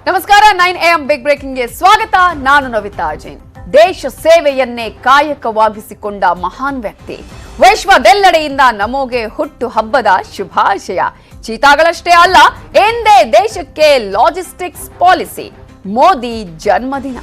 ನಮಸ್ಕಾರ 9am big breaking ಗೆ ಸ್ವಾಗತ. ನಾನು ನವಿತಾ ಜೈನ್. ದೇಶ ಸೇವೆಯನ್ನೇ ಕಾಯಕವಾಗಿಸಿಕೊಂಡ ಮಹಾನ್ ವ್ಯಕ್ತಿ. ವಿಶ್ವದೆಲ್ಲೆಡೆಯಿಂದ ನಮೋಗೆ ಹುಟ್ಟು ಹಬ್ಬದ ಶುಭಾಶಯ. ಚೀತಾಗಳಷ್ಟೇ ಅಲ್ಲ, ಎಂದೇ ದೇಶಕ್ಕೆ ಲಾಜಿಸ್ಟಿಕ್ಸ್ ಪಾಲಿಸಿ. ಮೋದಿ ಜನ್ಮದಿನ.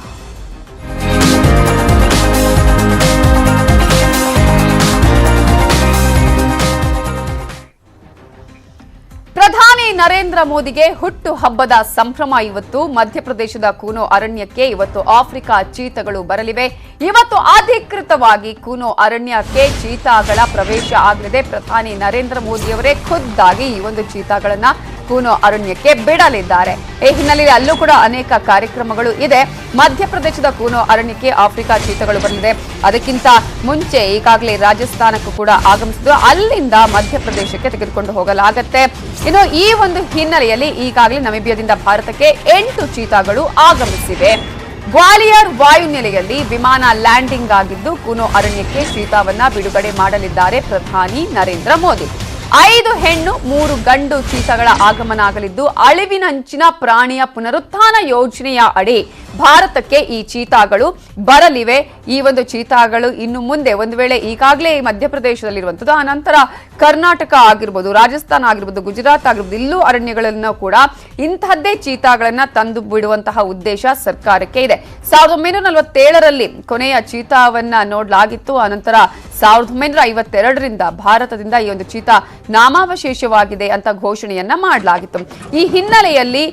ಪ್ರಧಾನಿ ನರೇಂದ್ರ ಮೋದಿಗೆ ಹುಟ್ಟು ಹಬ್ಬದ ಸಂಭ್ರಮ ಇವತ್ತು. ಮಧ್ಯಪ್ರದೇಶದ ಕೂನೋ ಅರಣ್ಯಕ್ಕೆ ಇವತ್ತು ಆಫ್ರಿಕಾ ಚೀತಾಗಳು ಬರಲಿವೆ. ಇವತ್ತು ಅಧಿಕೃತವಾಗಿ ಕೂನೋ ಅರಣ್ಯಕ್ಕೆ ಚೀತಾಗಳ ಪ್ರವೇಶ ಆಗಲಿದೆ. ಪ್ರಧಾನಿ ನರೇಂದ್ರ ಮೋದಿಯವರೇ ಖುದ್ದಾಗಿ ಈ ಒಂದು ಚೀತಾಗಳನ್ನ ಕೂನೋ ಅರಣ್ಯಕ್ಕೆ ಬಿಡಲಿದ್ದಾರೆ. ಈ ಹಿನ್ನೆಲೆಯಲ್ಲಿ ಅಲ್ಲೂ ಕೂಡ ಅನೇಕ ಕಾರ್ಯಕ್ರಮಗಳು ಇದೆ. ಮಧ್ಯಪ್ರದೇಶದ ಕೂನೋ ಅರಣ್ಯಕ್ಕೆ ಆಫ್ರಿಕಾ ಚೀತಾಗಳು ಬರಲಿದೆ. ಅದಕ್ಕಿಂತ ಮುಂಚೆ ಈಗಾಗಲೇ ರಾಜಸ್ಥಾನಕ್ಕೂ ಕೂಡ ಆಗಮಿಸಿದ್ದು, ಅಲ್ಲಿಂದ ಮಧ್ಯಪ್ರದೇಶಕ್ಕೆ ತೆಗೆದುಕೊಂಡು ಹೋಗಲಾಗುತ್ತೆ. ಇನ್ನು ಈ ಒಂದು ಹಿನ್ನೆಲೆಯಲ್ಲಿ ಈಗಾಗಲೇ ನಮಿಬಿಯಾದಿಂದ ಭಾರತಕ್ಕೆ 8 ಚೀತಾಗಳು ಆಗಮಿಸಿವೆ. ಗ್ವಾಲಿಯರ್ ವಾಯುನೆಲೆಯಲ್ಲಿ ವಿಮಾನ ಲ್ಯಾಂಡಿಂಗ್ ಆಗಿದ್ದು, ಕೂನೋ ಅರಣ್ಯಕ್ಕೆ ಚೀತಾವನ್ನ ಬಿಡುಗಡೆ ಮಾಡಲಿದ್ದಾರೆ ಪ್ರಧಾನಿ ನರೇಂದ್ರ ಮೋದಿ. 5 ಹೆಣ್ಣು 3 ಗಂಡು ಚೀತಾಗಳ ಆಗಮನ ಆಗಲಿದ್ದು, ಅಳಿವಿನಂಚಿನ ಪ್ರಾಣಿಯ ಪುನರುತ್ಥಾನ ಯೋಜನೆಯ ಅಡಿ ಭಾರತಕ್ಕೆ ಈ ಚೀತಾಗಳು ಬರಲಿವೆ. ಈ ಒಂದು ಚೀತಾಗಳು ಇನ್ನು ಮುಂದೆ ಒಂದು ವೇಳೆ ಈಗಾಗಲೇ ಮಧ್ಯಪ್ರದೇಶದಲ್ಲಿರುವಂಥದ್ದು, ಆ ನಂತರ ಕರ್ನಾಟಕ ಆಗಿರ್ಬೋದು, ರಾಜಸ್ಥಾನ ಆಗಿರ್ಬೋದು, ಗುಜರಾತ್ ಆಗಿರ್ಬೋದು, ಇಲ್ಲೂ ಅರಣ್ಯಗಳನ್ನು ಕೂಡ ಇಂತಹದ್ದೇ ಚೀತಾಗಳನ್ನ ತಂದು ಬಿಡುವಂತಹ ಉದ್ದೇಶ ಸರ್ಕಾರಕ್ಕೆ ಇದೆ. 1947ರಲ್ಲಿ ಕೊನೆಯ ಚೀತಾವನ್ನ ನೋಡಲಾಗಿತ್ತು. ಆನಂತರ 1952ರಿಂದ ಭಾರತದಿಂದ ಈ ಒಂದು ಚೀತಾ ನಾಮಾವಶೇಷವಾಗಿದೆ ಅಂತ ಘೋಷಣೆಯನ್ನ ಮಾಡಲಾಗಿತ್ತು. ಈ ಹಿನ್ನೆಲೆಯಲ್ಲಿ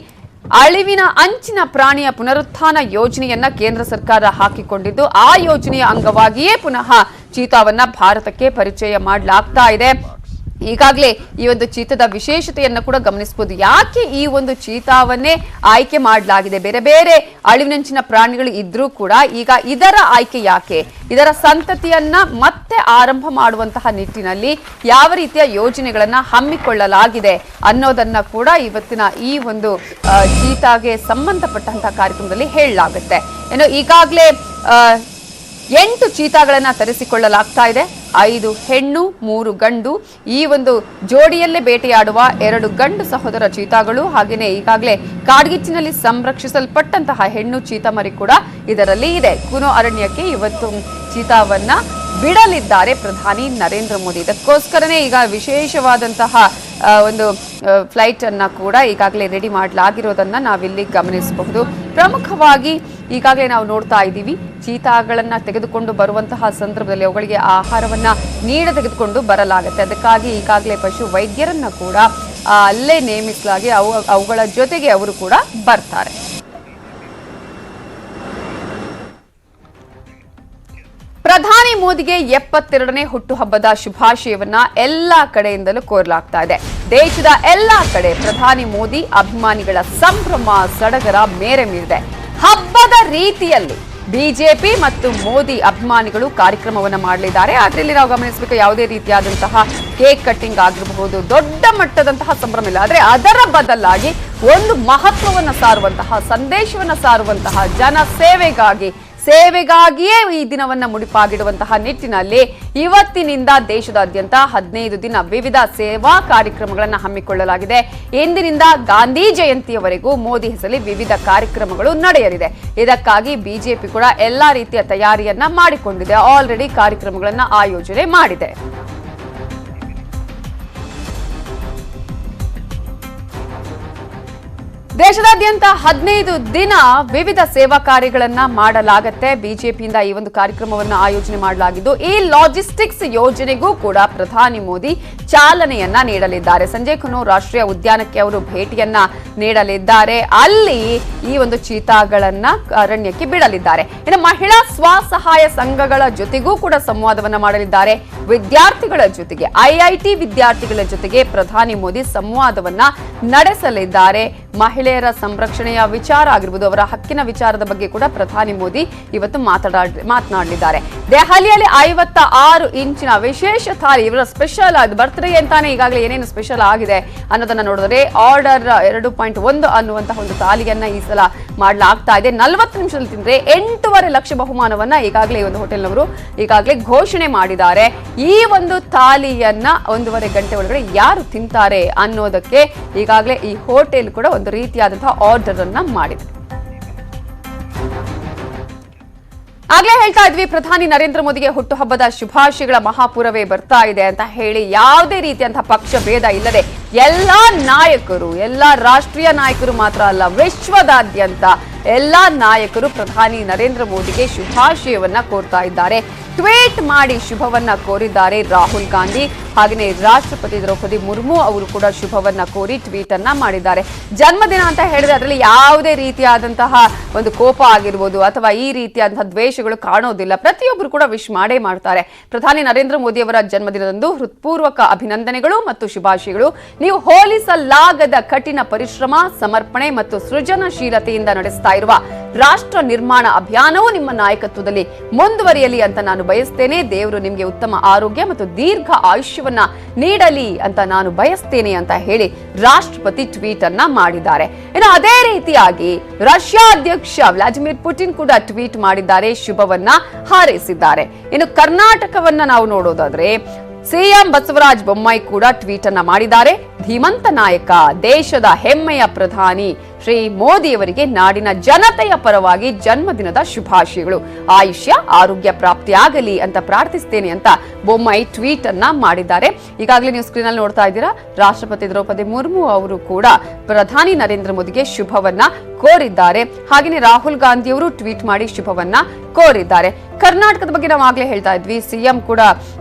ಅಳಿವಿನ ಅಂಚಿನ ಪ್ರಾಣಿಯ ಪುನರುತ್ಥಾನ ಯೋಜನೆಯನ್ನ ಕೇಂದ್ರ ಸರ್ಕಾರ ಹಾಕಿಕೊಂಡಿದ್ದು, ಆ ಯೋಜನೆಯ ಅಂಗವಾಗಿಯೇ ಪುನಃ ಚೀತಾವನ್ನ ಭಾರತಕ್ಕೆ ಪರಿಚಯ ಮಾಡಲಾಗ್ತಾ ಇದೆ. ಈಗಾಗಲೇ ಈ ಒಂದು ಚೀತಾದ ವಿಶೇಷತೆಯನ್ನು ಕೂಡ ಗಮನಿಸಬಹುದು. ಯಾಕೆ ಈ ಒಂದು ಚೀತಾವನ್ನೇ ಆಯ್ಕೆ ಮಾಡಲಾಗಿದೆ? ಬೇರೆ ಬೇರೆ ಅಳಿವಿನಂಚಿನ ಪ್ರಾಣಿಗಳು ಇದ್ರೂ ಕೂಡ ಈಗ ಇದರ ಆಯ್ಕೆ ಯಾಕೆ? ಇದರ ಸಂತತಿಯನ್ನ ಮತ್ತೆ ಆರಂಭ ಮಾಡುವಂತಹ ನಿಟ್ಟಿನಲ್ಲಿ ಯಾವ ರೀತಿಯ ಯೋಜನೆಗಳನ್ನ ಹಮ್ಮಿಕೊಳ್ಳಲಾಗಿದೆ ಅನ್ನೋದನ್ನ ಕೂಡ ಇವತ್ತಿನ ಈ ಒಂದು ಚೀತಾಗೆ ಸಂಬಂಧಪಟ್ಟಂತಹ ಕಾರ್ಯಕ್ರಮದಲ್ಲಿ ಹೇಳಲಾಗುತ್ತೆ. ಇನ್ನು ಈಗಾಗಲೇ 8 ಚೀತಾಗಳನ್ನ ತರಿಸಿಕೊಳ್ಳಲಾಗ್ತಾ ಇದೆ. 5 ಹೆಣ್ಣು 3 ಗಂಡು. ಈ ಒಂದು ಜೋಡಿಯಲ್ಲೇ ಬೇಟೆಯಾಡುವ 2 ಗಂಡು ಸಹೋದರ ಚೀತಾಗಳು, ಹಾಗೆಯೇ ಈಗಾಗಲೇ ಕಾಡ್ಗಿಚ್ಚಿನಲ್ಲಿ ಸಂರಕ್ಷಿಸಲ್ಪಟ್ಟಂತಹ ಹೆಣ್ಣು ಚೀತಾ ಮರಿ ಕೂಡ ಇದರಲ್ಲಿ ಇದೆ. ಕೂನೋ ಅರಣ್ಯಕ್ಕೆ ಇವತ್ತು ಚೀತಾವನ್ನ ಬಿಡಲಿದ್ದಾರೆ ಪ್ರಧಾನಿ ನರೇಂದ್ರ ಮೋದಿ. ಇದಕ್ಕೋಸ್ಕರನೇ ಈಗ ವಿಶೇಷವಾದಂತಹ ಒಂದು ಫ್ಲೈಟ್ ಅನ್ನ ಕೂಡ ಈಗಾಗಲೇ ರೆಡಿ ಮಾಡಲಾಗಿರೋದನ್ನ ನಾವಿಲ್ಲಿ ಗಮನಿಸಬಹುದು. ಪ್ರಮುಖವಾಗಿ ಈಗಾಗಲೇ ನಾವು ನೋಡ್ತಾ ಇದ್ದೀವಿ, ಚೀತಾಗಳನ್ನ ತೆಗೆದುಕೊಂಡು ಬರುವಂತಹ ಸಂದರ್ಭದಲ್ಲಿ ಅವುಗಳಿಗೆ ಆಹಾರವನ್ನ ತೆಗೆದುಕೊಂಡು ಬರಲಾಗುತ್ತೆ. ಅದಕ್ಕಾಗಿ ಈಗಾಗಲೇ ಪಶು ವೈದ್ಯರನ್ನ ಕೂಡ ಅಲ್ಲೇ ನೇಮಿಸಲಾಗಿ ಅವುಗಳ ಜೊತೆಗೆ ಅವರು ಕೂಡ ಬರ್ತಾರೆ. ಪ್ರಧಾನಿ ಮೋದಿಗೆ 72ನೇ ಹುಟ್ಟುಹಬ್ಬದ ಶುಭಾಶಯವನ್ನ ಎಲ್ಲಾ ಕಡೆಯಿಂದಲೂ ಕೋರಲಾಗ್ತಾ ಇದೆ. ದೇಶದ ಎಲ್ಲಾ ಕಡೆ ಪ್ರಧಾನಿ ಮೋದಿ ಅಭಿಮಾನಿಗಳ ಸಂಭ್ರಮ ಸಡಗರ ಮೇರೆ ಮೀರಿದೆ. ಹಬ್ಬದ ರೀತಿಯಲ್ಲಿ ಬಿಜೆಪಿ ಮತ್ತು ಮೋದಿ ಅಭಿಮಾನಿಗಳು ಕಾರ್ಯಕ್ರಮವನ್ನು ಮಾಡಲಿದ್ದಾರೆ. ಅದರಲ್ಲಿ ನಾವು ಗಮನಿಸಬೇಕು, ಯಾವುದೇ ರೀತಿಯಾದಂತಹ ಕೇಕ್ ಕಟ್ಟಿಂಗ್ ಆಗಿರಬಹುದು, ದೊಡ್ಡ ಮಟ್ಟದಂತಹ ಸಂಭ್ರಮ ಇಲ್ಲ. ಆದರೆ ಅದರ ಬದಲಾಗಿ ಒಂದು ಮಹತ್ವವನ್ನು ಸಾರುವಂತಹ, ಸಂದೇಶವನ್ನು ಸಾರುವಂತಹ, ಜನ ಸೇವೆಗಾಗಿಯೇ ಈ ದಿನವನ್ನ ಮುಡಿಪಾಗಿಡುವಂತಹ ನಿಟ್ಟಿನಲ್ಲಿ ಇವತ್ತಿನಿಂದ ದೇಶದಾದ್ಯಂತ 15 ದಿನ ವಿವಿಧ ಸೇವಾ ಕಾರ್ಯಕ್ರಮಗಳನ್ನು ಹಮ್ಮಿಕೊಳ್ಳಲಾಗಿದೆ. ಇಂದಿನಿಂದ ಗಾಂಧಿ ಜಯಂತಿಯವರೆಗೂ ಮೋದಿ ಹೆಸರಲ್ಲಿ ವಿವಿಧ ಕಾರ್ಯಕ್ರಮಗಳು ನಡೆಯಲಿದೆ. ಇದಕ್ಕಾಗಿ ಬಿಜೆಪಿ ಕೂಡ ಎಲ್ಲಾ ರೀತಿಯ ತಯಾರಿಯನ್ನ ಮಾಡಿಕೊಂಡಿದೆ. ಆಲ್ರೆಡಿ ಕಾರ್ಯಕ್ರಮಗಳನ್ನ ಆಯೋಜನೆ ಮಾಡಿದೆ. ದೇಶದಾದ್ಯಂತ 15 ದಿನ ವಿವಿಧ ಸೇವಾ ಕಾರ್ಯಗಳನ್ನ ಮಾಡಲಾಗುತ್ತೆ. ಬಿಜೆಪಿಯಿಂದ ಈ ಒಂದು ಕಾರ್ಯಕ್ರಮವನ್ನು ಆಯೋಜನೆ ಮಾಡಲಾಗಿದ್ದು, ಈ ಲಾಜಿಸ್ಟಿಕ್ಸ್ ಯೋಜನೆಗೂ ಕೂಡ ಪ್ರಧಾನಿ ಮೋದಿ ಚಾಲನೆಯನ್ನ ನೀಡಲಿದ್ದಾರೆ. ಸಂಜೆ ಕೂನೋ ರಾಷ್ಟ್ರೀಯ ಉದ್ಯಾನಕ್ಕೆ ಅವರು ಭೇಟಿಯನ್ನ ನೀಡಲಿದ್ದಾರೆ. ಅಲ್ಲಿ ಈ ಒಂದು ಚೀತಾಗಳನ್ನ ಅರಣ್ಯಕ್ಕೆ ಬಿಡಲಿದ್ದಾರೆ. ಇನ್ನು ಮಹಿಳಾ ಸ್ವಸಹಾಯ ಸಂಘಗಳ ಜೊತೆಗೂ ಕೂಡ ಸಂವಾದವನ್ನ ಮಾಡಲಿದ್ದಾರೆ. ವಿದ್ಯಾರ್ಥಿಗಳ ಜೊತೆಗೆ, ಐಐಟಿ ವಿದ್ಯಾರ್ಥಿಗಳ ಜೊತೆಗೆ ಪ್ರಧಾನಿ ಮೋದಿ ಸಂವಾದವನ್ನ ನಡೆಸಲಿದ್ದಾರೆ. ಮಹಿಳೆಯರ ಸಂರಕ್ಷಣೆಯ ವಿಚಾರ ಆಗಿರಬಹುದು, ಅವರ ಹಕ್ಕಿನ ವಿಚಾರದ ಬಗ್ಗೆ ಕೂಡ ಪ್ರಧಾನಿ ಮೋದಿ ಇವತ್ತು ಮಾತನಾಡಲಿದ್ದಾರೆ. ದೆಹಲಿಯಲ್ಲಿ 56 ಇಂಚಿನ ವಿಶೇಷ ಥಾಲಿ, ಇವರ ಸ್ಪೆಷಲ್ ಬರ್ತ್ಡೇ ಅಂತಾನೆ ಈಗಾಗಲೇ ಏನೇನು ಸ್ಪೆಷಲ್ ಆಗಿದೆ ಅನ್ನೋದನ್ನ ನೋಡಿದ್ರೆ ಆರ್ಡರ್ 2.1 ಅನ್ನುವಂತಹ ಒಂದು ಥಾಲಿಯನ್ನ ಈ ಸಲ ಮಾಡಲಾಗ್ತಾ ಇದೆ. 40 ನಿಮಿಷದಲ್ಲಿ ತಿಂದ್ರೆ 8.5 ಲಕ್ಷ ಬಹುಮಾನವನ್ನ ಈಗಾಗಲೇ ಈ ಒಂದು ಹೋಟೆಲ್ನವರು ಈಗಾಗಲೇ ಘೋಷಣೆ ಮಾಡಿದ್ದಾರೆ. ಈ ಒಂದು ಥಾಲಿಯನ್ನ 1.5 ಗಂಟೆ ಒಳಗಡೆ ಯಾರು ತಿಂತಾರೆ ಅನ್ನೋದಕ್ಕೆ ಈಗಾಗಲೇ ಈ ಹೋಟೆಲ್ ಕೂಡ ಒಂದು ರೀತಿಯಾದಂತಹ ಆರ್ಡರ್ ಅನ್ನ ಮಾಡಿದೆ. ಆಗ್ಲೇ ಹೇಳ್ತಾ ಇದ್ವಿ, ಪ್ರಧಾನಿ ನರೇಂದ್ರ ಮೋದಿಗೆ ಹುಟ್ಟುಹಬ್ಬದ ಶುಭಾಶಯಗಳ ಮಹಾಪೂರವೇ ಬರ್ತಾ ಇದೆ ಅಂತ ಹೇಳಿ ಯಾವುದೇ ರೀತಿಯಂತಹ ಪಕ್ಷ ಭೇದ ಇಲ್ಲದೆ ಎಲ್ಲಾ ನಾಯಕರು, ಎಲ್ಲಾ ರಾಷ್ಟ್ರೀಯ ನಾಯಕರು ಮಾತ್ರ ಅಲ್ಲ, ವಿಶ್ವದಾದ್ಯಂತ ಎಲ್ಲಾ ನಾಯಕರು ಪ್ರಧಾನಿ ನರೇಂದ್ರ ಮೋದಿಗೆ ಶುಭಾಶಯವನ್ನ ಕೋರ್ತಾ ಇದ್ದಾರೆ. ಟ್ವೀಟ್ ಮಾಡಿ ಶುಭವನ್ನ ಕೋರಿದ್ದಾರೆ ರಾಹುಲ್ ಗಾಂಧಿ. ಹಾಗೆಯೇ ರಾಷ್ಟ್ರಪತಿ ದ್ರೌಪದಿ ಮುರ್ಮು ಅವರು ಕೂಡ ಶುಭವನ್ನ ಕೋರಿ ಟ್ವೀಟ್ ಅನ್ನ ಮಾಡಿದ್ದಾರೆ. ಜನ್ಮದಿನ ಅಂತ ಹೇಳಿದ್ರೆ ಅದರಲ್ಲಿ ಯಾವುದೇ ರೀತಿಯಾದಂತಹ ಒಂದು ಕೋಪ ಆಗಿರ್ಬೋದು ಅಥವಾ ಈ ರೀತಿಯಾದಂತಹ ದ್ವೇಷಗಳು ಕಾಣೋದಿಲ್ಲ. ಪ್ರತಿಯೊಬ್ಬರು ಕೂಡ ವಿಶ್ ಮಾಡೇ ಮಾಡ್ತಾರೆ. ಪ್ರಧಾನಿ ನರೇಂದ್ರ ಮೋದಿ ಅವರ ಜನ್ಮದಿನದಂದು ಹೃತ್ಪೂರ್ವಕ ಅಭಿನಂದನೆಗಳು ಮತ್ತು ಶುಭಾಶಯಗಳು. ನೀವು ಹೋಲಿಸಲಾಗದ ಕಠಿಣ ಪರಿಶ್ರಮ, ಸಮರ್ಪಣೆ ಮತ್ತು ಸೃಜನಶೀಲತೆಯಿಂದ ನಡೆಸ್ತಾ ಇರುವ ರಾಷ್ಟ್ರ ನಿರ್ಮಾಣ ಅಭಿಯಾನವು ನಿಮ್ಮ ನಾಯಕತ್ವದಲ್ಲಿ ಮುಂದುವರಿಯಲಿ ಅಂತ ನಾನು ಬಯಸ್ತೇನೆ. ದೇವರು ನಿಮಗೆ ಉತ್ತಮ ಆರೋಗ್ಯ ಮತ್ತು ದೀರ್ಘ ಆಯುಷ್ಯವನ್ನ ನೀಡಲಿ ಅಂತ ನಾನು ಬಯಸ್ತೇನೆ ಅಂತ ಹೇಳಿ ರಾಷ್ಟ್ರಪತಿ ಟ್ವೀಟ್ ಅನ್ನ ಮಾಡಿದ್ದಾರೆ. ಇನ್ನು ಅದೇ ರೀತಿಯಾಗಿ ರಷ್ಯಾ ಅಧ್ಯಕ್ಷ ವ್ಲಾದಿಮಿರ್ ಪುಟಿನ್ ಕೂಡ ಟ್ವೀಟ್ ಮಾಡಿದ್ದಾರೆ, ಶುಭವನ್ನ ಹಾರೈಸಿದ್ದಾರೆ. ಇನ್ನು ಕರ್ನಾಟಕವನ್ನ ನಾವು ನೋಡೋದಾದ್ರೆ ಸಿಎಂ ಬಸವರಾಜ ಬೊಮ್ಮಾಯಿ ಕೂಡ ಟ್ವೀಟ್ ಅನ್ನ ಮಾಡಿದ್ದಾರೆ. ಧೀಮಂತ ನಾಯಕ, ದೇಶದ ಹೆಮ್ಮೆಯ ಪ್ರಧಾನಿ ಶ್ರೀ ಮೋದಿಯವರಿಗೆ ನಾಡಿನ ಜನತೆಯ ಪರವಾಗಿ ಜನ್ಮದಿನದ ಶುಭಾಶಯಗಳು. ಆಯುಷ್ಯ ಆರೋಗ್ಯ ಪ್ರಾಪ್ತಿಯಾಗಲಿ ಅಂತ ಪ್ರಾರ್ಥಿಸ್ತೇನೆ ಅಂತ ಬೊಮ್ಮಾಯಿ ಟ್ವೀಟ್ ಅನ್ನ ಮಾಡಿದ್ದಾರೆ. ಈಗಾಗಲೇ ನೀವು ಸ್ಕ್ರೀನ್ ಅಲ್ಲಿ ನೋಡ್ತಾ ಇದ್ದೀರಾ, ರಾಷ್ಟ್ರಪತಿ ದ್ರೌಪದಿ ಮುರ್ಮು ಅವರು ಕೂಡ ಪ್ರಧಾನಿ ನರೇಂದ್ರ ಮೋದಿಗೆ ಶುಭವನ್ನ ಕೋರಿದ್ದಾರೆ. ಹಾಗೆಯೇ ರಾಹುಲ್ ಗಾಂಧಿ ಅವರು ಟ್ವೀಟ್ ಮಾಡಿ ಶುಭವನ್ನ ಕೋರಿದ್ದಾರೆ. ಕರ್ನಾಟಕದ ಬಗ್ಗೆ ನಾವು ಆಗ್ಲೇ ಹೇಳ್ತಾ ಇದ್ವಿ, ಸಿಎಂ ಕೂಡ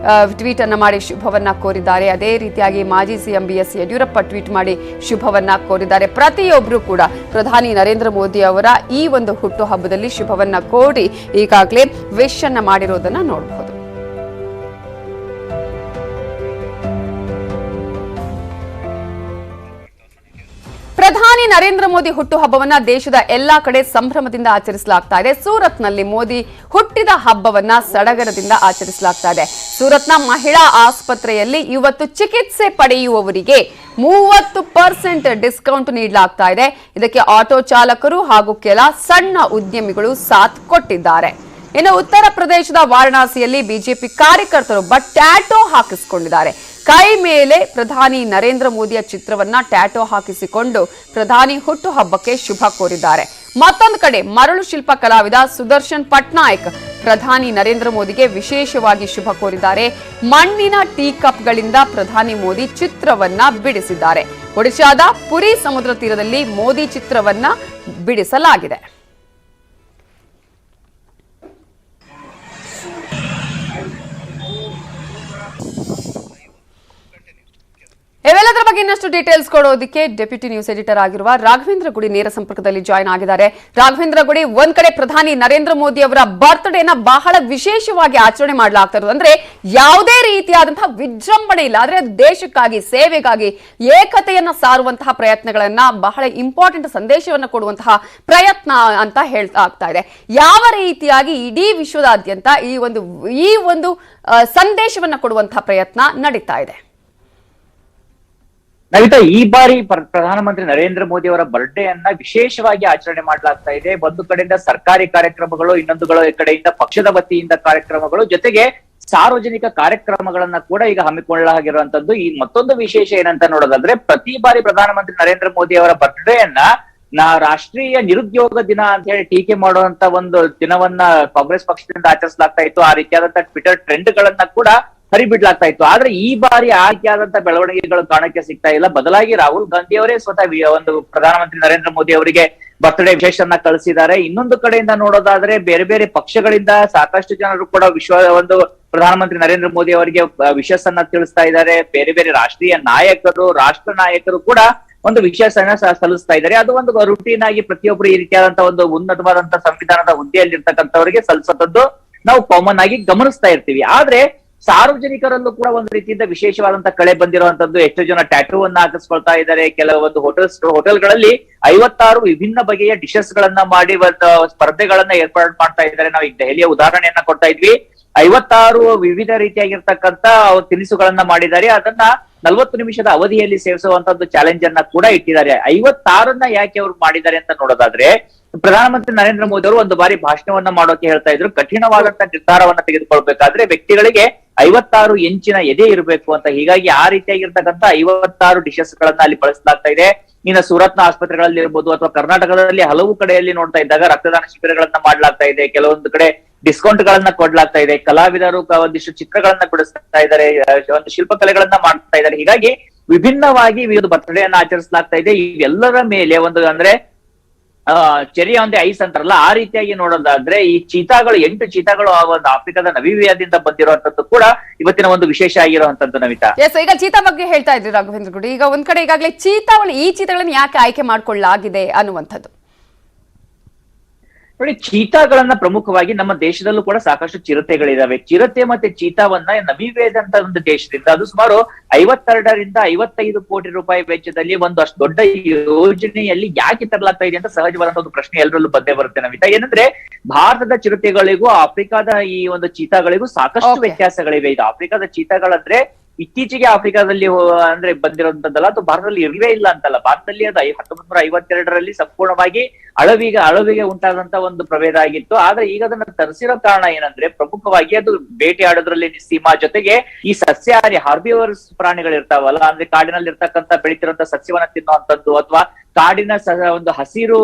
ಟ್ವೀಟ್ ಅನ್ನ ಮಾಡಿ ಶುಭವನ್ನ ಕೋರಿದ್ದಾರೆ. ಅದೇ ರೀತಿಯಾಗಿ ಮಾಜಿ ಸಿಎಂ BS ಯಡಿಯೂರಪ್ಪ ಟ್ವೀಟ್ ಮಾಡಿ ಶುಭವನ್ನ ಕೋರಿದ್ದಾರೆ. ಪ್ರತಿಯೊಬ್ಬರು ಕೂಡ ಪ್ರಧಾನಿ ನರೇಂದ್ರ ಮೋದಿ ಅವರ ಈ ಒಂದು ಹುಟ್ಟುಹಬ್ಬದಲ್ಲಿ ಶುಭವನ್ನ ಕೋರಿ ಈಗಾಗಲೇ ವಿಶ್ ಅನ್ನ ಮಾಡಿರೋದನ್ನ ನೋಡಬಹುದು. ಪ್ರಧಾನಿ ನರೇಂದ್ರ ಮೋದಿ ಹುಟ್ಟುಹಬ್ಬವನ್ನ ದೇಶದ ಎಲ್ಲಾ ಕಡೆ ಸಂಭ್ರಮದಿಂದ ಆಚರಿಸಲಾಗ್ತಾ ಇದೆ. ಸೂರತ್ನಲ್ಲಿ ಮೋದಿ ಹುಟ್ಟಿದ ಹಬ್ಬವನ್ನ ಸಡಗರದಿಂದ ಆಚರಿಸಲಾಗ್ತಾ ಇದೆ. ಸೂರತ್ನ ಮಹಿಳಾ ಆಸ್ಪತ್ರೆಯಲ್ಲಿ ಇವತ್ತು ಚಿಕಿತ್ಸೆ ಪಡೆಯುವವರಿಗೆ 30% ಡಿಸ್ಕೌಂಟ್ ನೀಡಲಾಗ್ತಾ ಇದೆ. ಇದಕ್ಕೆ ಆಟೋ ಚಾಲಕರು ಹಾಗೂ ಕೆಲ ಸಣ್ಣ ಉದ್ಯಮಿಗಳು ಸಾಥ್ ಕೊಟ್ಟಿದ್ದಾರೆ. ಇನ್ನು ಉತ್ತರ ಪ್ರದೇಶದ ವಾರಣಾಸಿಯಲ್ಲಿ ಬಿಜೆಪಿ ಕಾರ್ಯಕರ್ತರು ಟ್ಯಾಟೋ ಹಾಕಿಸಿಕೊಂಡಿದ್ದಾರೆ. ಕೈ ಮೇಲೆ ಪ್ರಧಾನಿ ನರೇಂದ್ರ ಮೋದಿಯ ಚಿತ್ರವನ್ನ ಟ್ಯಾಟೋ ಹಾಕಿಸಿಕೊಂಡು ಪ್ರಧಾನಿ ಹುಟ್ಟುಹಬ್ಬಕ್ಕೆ ಶುಭ ಕೋರಿದ್ದಾರೆ. ಮತ್ತೊಂದು ಕಡೆ ಮರಳು ಶಿಲ್ಪ ಕಲಾವಿದ ಸುದರ್ಶನ್ ಪಟ್ನಾಯಕ್ ಪ್ರಧಾನಿ ನರೇಂದ್ರ ಮೋದಿಗೆ ವಿಶೇಷವಾಗಿ ಶುಭ ಕೋರಿದ್ದಾರೆ. ಮಣ್ಣಿನ ಟೀ ಕಪ್ಗಳಿಂದ ಪ್ರಧಾನಿ ಮೋದಿ ಚಿತ್ರವನ್ನ ಬಿಡಿಸಿದ್ದಾರೆ. ಒಡಿಶಾದ ಪುರಿ ಸಮುದ್ರ ತೀರದಲ್ಲಿ ಮೋದಿ ಚಿತ್ರವನ್ನ ಬಿಡಿಸಲಾಗಿದೆ. ಇವೆಲ್ಲದರ ಬಗ್ಗೆ ಇನ್ನಷ್ಟು ಡೀಟೇಲ್ಸ್ ಕೊಡೋದಕ್ಕೆ ಡೆಪ್ಯೂಟಿ ನ್ಯೂಸ್ ಎಡಿಟರ್ ಆಗಿರುವ ರಾಘವೇಂದ್ರ ಗುಡಿ ನೇರ ಸಂಪರ್ಕದಲ್ಲಿ ಜಾಯ್ನ್ ಆಗಿದ್ದಾರೆ. ರಾಘವೇಂದ್ರ ಗುಡಿ, ಒಂದ್ ಕಡೆ ಪ್ರಧಾನಿ ನರೇಂದ್ರ ಮೋದಿ ಅವರ ಬರ್ತ್ಡೇನ ಬಹಳ ವಿಶೇಷವಾಗಿ ಆಚರಣೆ ಮಾಡಲಾಗ್ತಾ ಇರೋದು, ಅಂದ್ರೆ ಯಾವುದೇ ರೀತಿಯಾದಂತಹ ವಿಜೃಂಭಣೆ ಇಲ್ಲ, ಆದ್ರೆ ದೇಶಕ್ಕಾಗಿ, ಸೇವೆಗಾಗಿ, ಏಕತೆಯನ್ನ ಸಾರುವಂತಹ ಪ್ರಯತ್ನಗಳನ್ನ, ಬಹಳ ಇಂಪಾರ್ಟೆಂಟ್ ಸಂದೇಶವನ್ನ ಕೊಡುವಂತಹ ಪ್ರಯತ್ನ ಅಂತ ಹೇಳ್ತಾ ಆಗ್ತಾ ಇದೆ. ಯಾವ ರೀತಿಯಾಗಿ ಇಡೀ ವಿಶ್ವದಾದ್ಯಂತ ಈ ಒಂದು ಸಂದೇಶವನ್ನ ಕೊಡುವಂತಹ ಪ್ರಯತ್ನ ನಡೀತಾ ಇದೆ? ನವಿತಾ, ಈ ಬಾರಿ ಪ್ರಧಾನಮಂತ್ರಿ ನರೇಂದ್ರ ಮೋದಿ ಅವರ ಬರ್ಡೇ ಅನ್ನ ವಿಶೇಷವಾಗಿ ಆಚರಣೆ ಮಾಡಲಾಗ್ತಾ ಇದೆ. ಒಂದು ಕಡೆಯಿಂದ ಸರ್ಕಾರಿ ಕಾರ್ಯಕ್ರಮಗಳು, ಇನ್ನೊಂದು ಕಡೆಯಿಂದ ಪಕ್ಷದ ವತಿಯಿಂದ ಕಾರ್ಯಕ್ರಮಗಳು, ಜೊತೆಗೆ ಸಾರ್ವಜನಿಕ ಕಾರ್ಯಕ್ರಮಗಳನ್ನ ಕೂಡ ಈಗ ಹಮ್ಮಿಕೊಳ್ಳಲಾಗಿರುವಂತದ್ದು. ಈ ಮತ್ತೊಂದು ವಿಶೇಷ ಏನಂತ ನೋಡೋದಾದ್ರೆ, ಪ್ರತಿ ಬಾರಿ ಪ್ರಧಾನಮಂತ್ರಿ ನರೇಂದ್ರ ಮೋದಿ ಅವರ ಬರ್ಡೇ ಅನ್ನ ರಾಷ್ಟ್ರೀಯ ನಿರುದ್ಯೋಗ ದಿನ ಅಂತ ಹೇಳಿ ಟೀಕೆ ಮಾಡುವಂತ ಒಂದು ದಿನವನ್ನ ಕಾಂಗ್ರೆಸ್ ಪಕ್ಷದಿಂದ ಆಚರಿಸಲಾಗ್ತಾ ಇತ್ತು. ಆ ರೀತಿಯಾದಂತಹ ಟ್ವಿಟರ್ ಟ್ರೆಂಡ್ ಗಳನ್ನ ಕೂಡ ಹರಿಬಿಡ್ಲಾಗ್ತಾ ಇತ್ತು. ಆದ್ರೆ ಈ ಬಾರಿ ಆ ರೀತಿಯಾದಂತಹ ಬೆಳವಣಿಗೆಗಳು ಕಾಣಕ್ಕೆ ಸಿಗ್ತಾ ಇಲ್ಲ. ಬದಲಾಗಿ ರಾಹುಲ್ ಗಾಂಧಿ ಅವರೇ ಸ್ವತಃ ಒಂದು ಪ್ರಧಾನಮಂತ್ರಿ ನರೇಂದ್ರ ಮೋದಿ ಅವರಿಗೆ ಬರ್ತ್ಡೇ ವಿಶೇಷನ್ನ ಕಳಿಸಿದ್ದಾರೆ. ಇನ್ನೊಂದು ಕಡೆಯಿಂದ ನೋಡೋದಾದ್ರೆ ಬೇರೆ ಬೇರೆ ಪಕ್ಷಗಳಿಂದ ಸಾಕಷ್ಟು ಜನರು ಕೂಡ ಒಂದು ಪ್ರಧಾನಮಂತ್ರಿ ನರೇಂದ್ರ ಮೋದಿ ಅವರಿಗೆ ವಿಶೇಷ ಅನ್ನ ತಿಳಿಸ್ತಾ ಇದ್ದಾರೆ. ಬೇರೆ ಬೇರೆ ರಾಷ್ಟ್ರೀಯ ನಾಯಕರು, ರಾಷ್ಟ್ರ ನಾಯಕರು ಕೂಡ ಒಂದು ವಿಶೇಷನ ಸಲ್ಲಿಸ್ತಾ ಇದ್ದಾರೆ. ಅದು ಒಂದು ರುಟೀನ್ ಆಗಿ ಪ್ರತಿಯೊಬ್ಬರು ಈ ರೀತಿಯಾದಂತಹ ಒಂದು ಉನ್ನತವಾದಂತಹ ಸಂವಿಧಾನದ ಹುದ್ದೆಯಲ್ಲಿ ಇರ್ತಕ್ಕಂಥವರಿಗೆ ಸಲ್ಲಿಸೋದದ್ದು ನಾವು ಕಾಮನ್ ಆಗಿ ಗಮನಿಸ್ತಾ ಇರ್ತೀವಿ. ಆದ್ರೆ ಸಾರ್ವಜನಿಕರಲ್ಲೂ ಕೂಡ ಒಂದು ರೀತಿಯಿಂದ ವಿಶೇಷವಾದಂತಹ ಕಳೆ ಬಂದಿರುವಂತದ್ದು. ಎಷ್ಟು ಜನ ಟ್ಯಾಟೂ ಅನ್ನ ಹಾಕಿಸ್ಕೊಳ್ತಾ ಇದ್ದಾರೆ. ಕೆಲವೊಂದು ಹೋಟೆಲ್ಗಳಲ್ಲಿ 56 ವಿಭಿನ್ನ ಬಗೆಯ ಡಿಶಸ್ ಗಳನ್ನ ಮಾಡಿ ಸ್ಪರ್ಧೆಗಳನ್ನ ಏರ್ಪಾಡು ಮಾಡ್ತಾ ಇದ್ದಾರೆ. ನಾವು ಈಗ ದೆಹಲಿಯ ಉದಾಹರಣೆಯನ್ನ ಕೊಡ್ತಾ ಇದ್ವಿ. 56 ವಿವಿಧ ರೀತಿಯಾಗಿರ್ತಕ್ಕಂತ ತಿನಿಸುಗಳನ್ನ ಮಾಡಿದ್ದಾರೆ. ಅದನ್ನ 40 ನಿಮಿಷದ ಅವಧಿಯಲ್ಲಿ ಸೇವಿಸುವಂತದ್ದು ಚಾಲೆಂಜ್ ಅನ್ನ ಕೂಡ ಇಟ್ಟಿದ್ದಾರೆ. 56ನ್ನ ಯಾಕೆ ಅವ್ರು ಮಾಡಿದ್ದಾರೆ ಅಂತ ನೋಡೋದಾದ್ರೆ, ಪ್ರಧಾನಮಂತ್ರಿ ನರೇಂದ್ರ ಮೋದಿ ಅವರು ಒಂದು ಬಾರಿ ಭಾಷಣವನ್ನ ಮಾಡೋಕೆ ಹೇಳ್ತಾ ಇದ್ರು, ಕಠಿಣವಾದಂತ ನಿರ್ಧಾರವನ್ನ ತೆಗೆದುಕೊಳ್ಬೇಕಾದ್ರೆ ವ್ಯಕ್ತಿಗಳಿಗೆ 56 ಇಂಚಿನ ಎದೆ ಇರಬೇಕು ಅಂತ. ಹೀಗಾಗಿ ಆ ರೀತಿಯಾಗಿರ್ತಕ್ಕಂಥ 56 ಡಿಶಸ್ ಗಳನ್ನ ಅಲ್ಲಿ ಬಳಸಲಾಗ್ತಾ ಇದೆ. ಇನ್ನು ಸೂರತ್ನ ಆಸ್ಪತ್ರೆಗಳಲ್ಲಿ ಇರ್ಬೋದು ಅಥವಾ ಕರ್ನಾಟಕದಲ್ಲಿ ಹಲವು ಕಡೆಯಲ್ಲಿ ನೋಡ್ತಾ ಇದ್ದಾಗ ರಕ್ತದಾನ ಶಿಬಿರಗಳನ್ನ ಮಾಡ್ಲಾಗ್ತಾ ಇದೆ, ಕೆಲವೊಂದು ಕಡೆ ಡಿಸ್ಕೌಂಟ್ ಗಳನ್ನ ಕೊಡ್ಲಾಗ್ತಾ ಇದೆ, ಕಲಾವಿದರು ಒಂದಿಷ್ಟು ಚಿತ್ರಗಳನ್ನ ಬಿಡಿಸ್ತಾ ಇದ್ದಾರೆ, ಒಂದು ಶಿಲ್ಪಕಲೆಗಳನ್ನ ಮಾಡ್ತಾ ಇದ್ದಾರೆ. ಹೀಗಾಗಿ ವಿಭಿನ್ನವಾಗಿ ಒಂದು ಬರ್ತ್ಡೇ ಅನ್ನ ಆಚರಿಸಲಾಗ್ತಾ ಇದೆ. ಇವೆಲ್ಲರ ಮೇಲೆ ಒಂದು ಅಂದ್ರೆ ಚೆರಿ ಆನ್ ದಿ ಐಸ್ ಅಂತಾರಲ್ಲ, ಆ ರೀತಿಯಾಗಿ ನೋಡೋದಾದ್ರೆ ಈ ಚೀತಾಗಳು 8 ಚೀತಾಗಳು ಆ ಒಂದು ಆಫ್ರಿಕಾದ ನಮೀಬಿಯಾದಿಂದ ಬಂದಿರುವಂತದ್ದು ಕೂಡ ಇವತ್ತಿನ ಒಂದು ವಿಶೇಷ ಆಗಿರುವಂತದ್ದು. ನಮಿತಾ, ಈಗ ಚೀತಾ ಬಗ್ಗೆ ಹೇಳ್ತಾ ಇದ್ರಿ ರಾಘವೇಂದ್ರ ಗುಡಿ. ಈಗ ಒಂದ್ ಕಡೆ ಈಗಾಗಲೇ ಈ ಚೀತಾಗಳನ್ನ ಯಾಕೆ ಆಯ್ಕೆ ಮಾಡ್ಕೊಳ್ಳಲಾಗಿದೆ ಅನ್ನುವಂಥದ್ದು ನೋಡಿ, ಚೀತಾಗಳನ್ನ ಪ್ರಮುಖವಾಗಿ ನಮ್ಮ ದೇಶದಲ್ಲೂ ಕೂಡ ಸಾಕಷ್ಟು ಚಿರತೆಗಳಿದಾವೆ. ಚಿರತೆ ಮತ್ತೆ ಚೀತಾವನ್ನ ನಮೀಬಿಯಾದಂತ ಒಂದು ದೇಶದಿಂದ ಅದು ಸುಮಾರು 52ರಿಂದ 55 ಕೋಟಿ ರೂಪಾಯಿ ವೆಚ್ಚದಲ್ಲಿ ಒಂದು ಅಷ್ಟು ದೊಡ್ಡ ಯೋಜನೆಯಲ್ಲಿ ಯಾಕೆ ತರಲಾಗ್ತಾ ಇದೆ ಅಂತ ಸಹಜವಾದಂತ ಒಂದು ಪ್ರಶ್ನೆ ಎಲ್ಲರಲ್ಲೂ ಬಂದೇ ಬರುತ್ತೆ ನಮಿತಾ. ಏನಂದ್ರೆ ಭಾರತದ ಚಿರತೆಗಳಿಗೂ ಆಫ್ರಿಕಾದ ಈ ಒಂದು ಚೀತಾಗಳಿಗೂ ಸಾಕಷ್ಟು ವ್ಯತ್ಯಾಸಗಳಿವೆ. ಇದು ಆಫ್ರಿಕಾದ ಚೀತಾಗಳಂದ್ರೆ ಇತ್ತೀಚೆಗೆ ಆಫ್ರಿಕಾದಲ್ಲಿ ಅಂದ್ರೆ ಬಂದಿರುವಂತದ್ದಲ್ಲ, ಅದು ಭಾರತದಲ್ಲಿ ಇರವೇ ಇಲ್ಲ ಅಂತಲ್ಲ. ಭಾರತದಲ್ಲಿ ಅದು 1952ರಲ್ಲಿ ಸಂಪೂರ್ಣವಾಗಿ ಅಳವಿಗೆ ಉಂಟಾದಂತ ಒಂದು ಪ್ರಭೇದ ಆಗಿತ್ತು. ಆದ್ರೆ ಈಗ ಅದನ್ನ ತರಿಸಿರೋ ಕಾರಣ ಏನಂದ್ರೆ ಪ್ರಮುಖವಾಗಿ ಅದು ಬೇಟೆ ಆಡೋದ್ರಲ್ಲಿ ಸೀಮಾ, ಜೊತೆಗೆ ಈ ಸಸ್ಯಾಹಾರಿ ಹಾರ್ಬಿವರ್ಸ್ ಪ್ರಾಣಿಗಳಿರ್ತಾವಲ್ಲ, ಅಂದ್ರೆ ಕಾಡಿನಲ್ಲಿ ಇರ್ತಕ್ಕಂಥ ಬೆಳಿತಿರುವಂತ ಸಸ್ಯವನ್ನ ತಿನ್ನುವಂಥದ್ದು ಅಥವಾ ಕಾಡಿನ ಒಂದು ಹಸಿರು